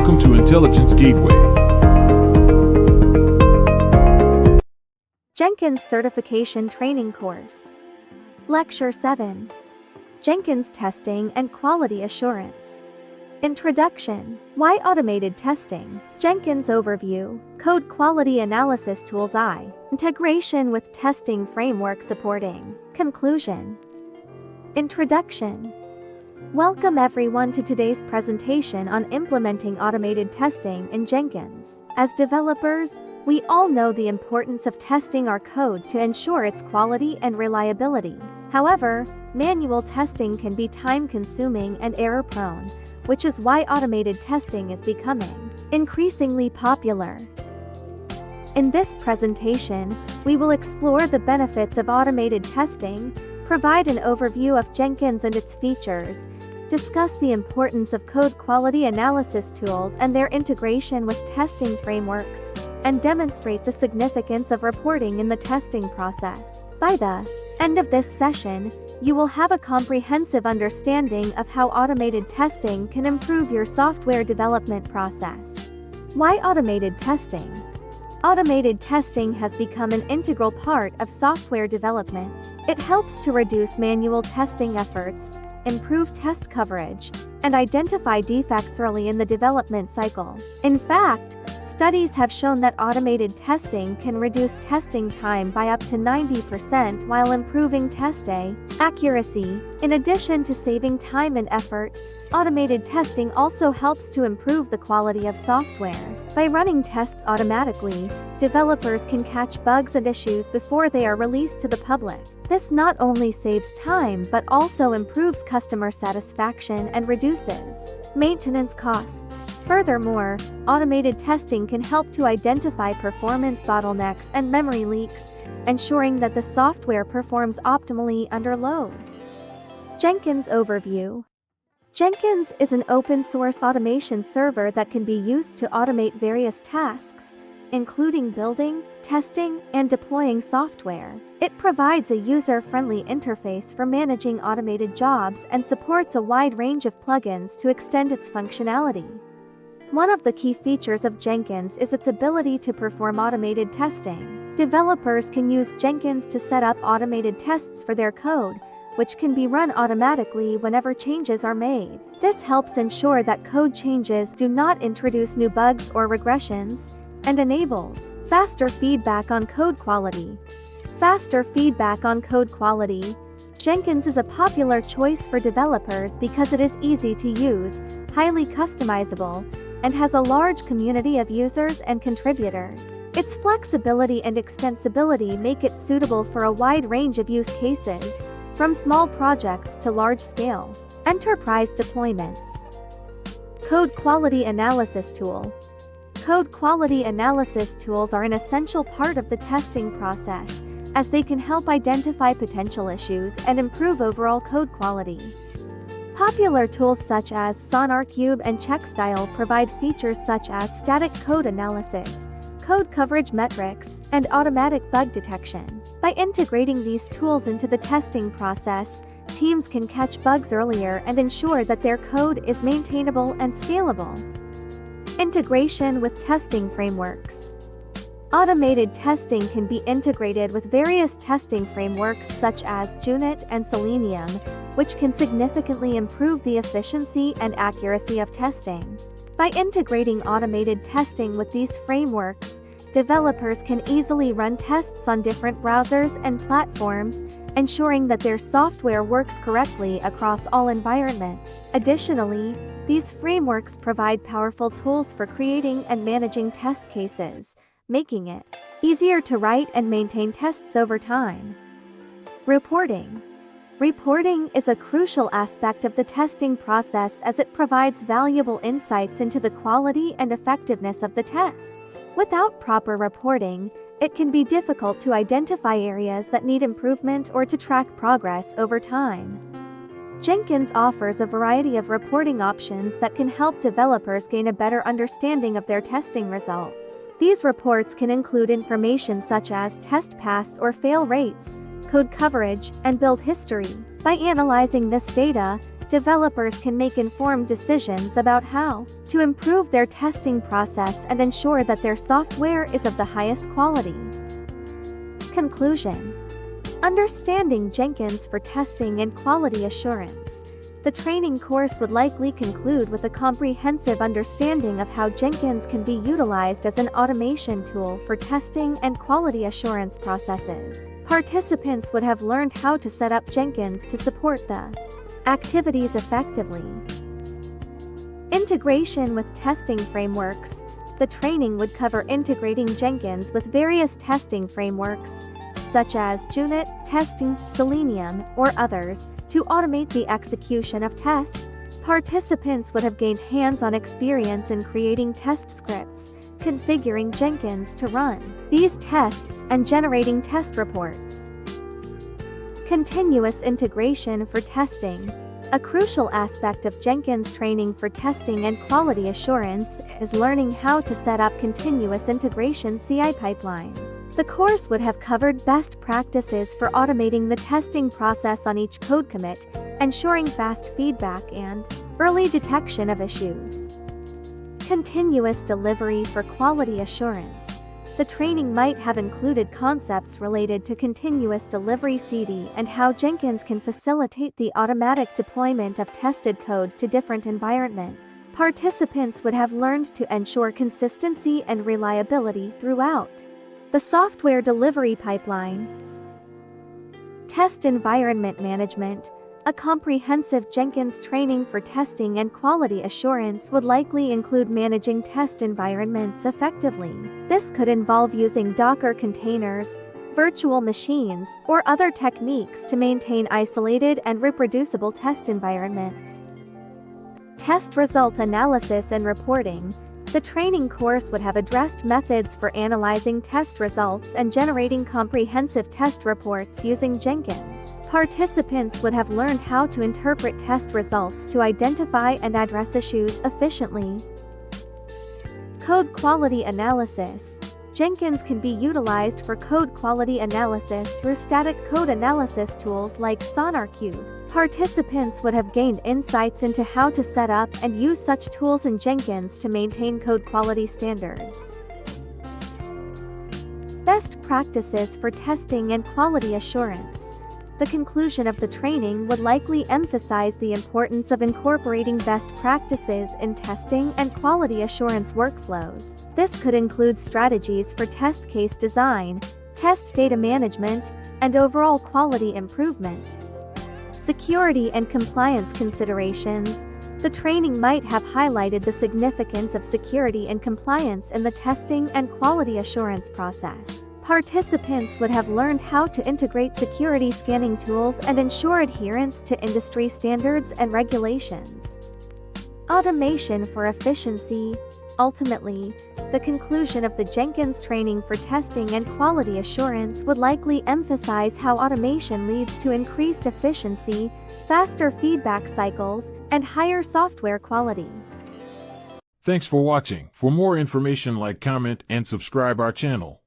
Welcome to Intelligence Gateway. Jenkins Certification Training Course. Lecture 7. Jenkins Testing and Quality Assurance. Introduction. Why Automated Testing? Jenkins Overview. Code Quality Analysis Tools Integration with Testing Framework Supporting. Conclusion. Introduction. Welcome everyone to today's presentation on implementing automated testing in Jenkins. As developers, we all know the importance of testing our code to ensure its quality and reliability. However, manual testing can be time-consuming and error-prone, which is why automated testing is becoming increasingly popular. In this presentation, we will explore the benefits of automated testing, provide an overview of Jenkins and its features, discuss the importance of code quality analysis tools and their integration with testing frameworks, and demonstrate the significance of reporting in the testing process. By the end of this session, you will have a comprehensive understanding of how automated testing can improve your software development process. Why automated testing? Automated testing has become an integral part of software development. It helps to reduce manual testing efforts, improve test coverage, and identify defects early in the development cycle. In fact, studies have shown that automated testing can reduce testing time by up to 90% while improving test accuracy. In addition to saving time and effort, automated testing also helps to improve the quality of software. By running tests automatically, developers can catch bugs and issues before they are released to the public. This not only saves time but also improves customer satisfaction and reduces maintenance costs. Furthermore, automated testing can help to identify performance bottlenecks and memory leaks, ensuring that the software performs optimally under load. Jenkins Overview. Jenkins is an open-source automation server that can be used to automate various tasks, including building, testing, and deploying software. It provides a user-friendly interface for managing automated jobs and supports a wide range of plugins to extend its functionality. One of the key features of Jenkins is its ability to perform automated testing. Developers can use Jenkins to set up automated tests for their code, which can be run automatically whenever changes are made. This helps ensure that code changes do not introduce new bugs or regressions, and enables faster feedback on code quality. Faster feedback on code quality. Jenkins is a popular choice for developers because it is easy to use, highly customizable, and has a large community of users and contributors. Its flexibility and extensibility make it suitable for a wide range of use cases, from small projects to large-scale enterprise deployments. Code Quality Analysis Tool. Code quality analysis tools are an essential part of the testing process, as they can help identify potential issues and improve overall code quality. Popular tools such as SonarQube and CheckStyle provide features such as static code analysis, code coverage metrics, and automatic bug detection. By integrating these tools into the testing process, teams can catch bugs earlier and ensure that their code is maintainable and scalable. Integration with testing frameworks. Automated testing can be integrated with various testing frameworks such as Junit and Selenium, which can significantly improve the efficiency and accuracy of testing. By integrating automated testing with these frameworks, developers can easily run tests on different browsers and platforms, ensuring that their software works correctly across all environments. Additionally, these frameworks provide powerful tools for creating and managing test cases, making it easier to write and maintain tests over time. Reporting. Reporting is a crucial aspect of the testing process as it provides valuable insights into the quality and effectiveness of the tests. Without proper reporting, it can be difficult to identify areas that need improvement or to track progress over time. Jenkins offers a variety of reporting options that can help developers gain a better understanding of their testing results. These reports can include information such as test pass or fail rates, code coverage, and build history. By analyzing this data, developers can make informed decisions about how to improve their testing process and ensure that their software is of the highest quality. Conclusion: understanding Jenkins for testing and quality assurance. The training course would likely conclude with a comprehensive understanding of how Jenkins can be utilized as an automation tool for testing and quality assurance processes. Participants would have learned how to set up Jenkins to support the activities effectively. Integration with testing frameworks. The training would cover integrating Jenkins with various testing frameworks, such as unit testing, Selenium, or others, to automate the execution of tests. Participants would have gained hands-on experience in creating test scripts, configuring Jenkins to run these tests, and generating test reports. Continuous integration for testing. A crucial aspect of Jenkins training for testing and quality assurance is learning how to set up continuous integration CI pipelines. The course would have covered best practices for automating the testing process on each code commit, ensuring fast feedback and early detection of issues. Continuous delivery for quality assurance. The training might have included concepts related to continuous delivery CD and how Jenkins can facilitate the automatic deployment of tested code to different environments. Participants would have learned to ensure consistency and reliability throughout the software delivery pipeline. Test environment management. A comprehensive Jenkins training for testing and quality assurance would likely include managing test environments effectively. This could involve using Docker containers, virtual machines, or other techniques to maintain isolated and reproducible test environments. Test result analysis and reporting. The training course would have addressed methods for analyzing test results and generating comprehensive test reports using Jenkins. Participants would have learned how to interpret test results to identify and address issues efficiently. Code quality analysis. Jenkins can be utilized for code quality analysis through static code analysis tools like SonarQube. Participants would have gained insights into how to set up and use such tools in Jenkins to maintain code quality standards. Best practices for testing and quality assurance. The conclusion of the training would likely emphasize the importance of incorporating best practices in testing and quality assurance workflows. This could include strategies for test case design, test data management, and overall quality improvement. Security and compliance considerations. The training might have highlighted the significance of security and compliance in the testing and quality assurance process. Participants would have learned how to integrate security scanning tools and ensure adherence to industry standards and regulations. Automation for efficiency. Ultimately, the conclusion of the Jenkins training for testing and quality assurance would likely emphasize how automation leads to increased efficiency, faster feedback cycles, and higher software quality. Thanks for watching. For more information, like, comment, and subscribe our channel.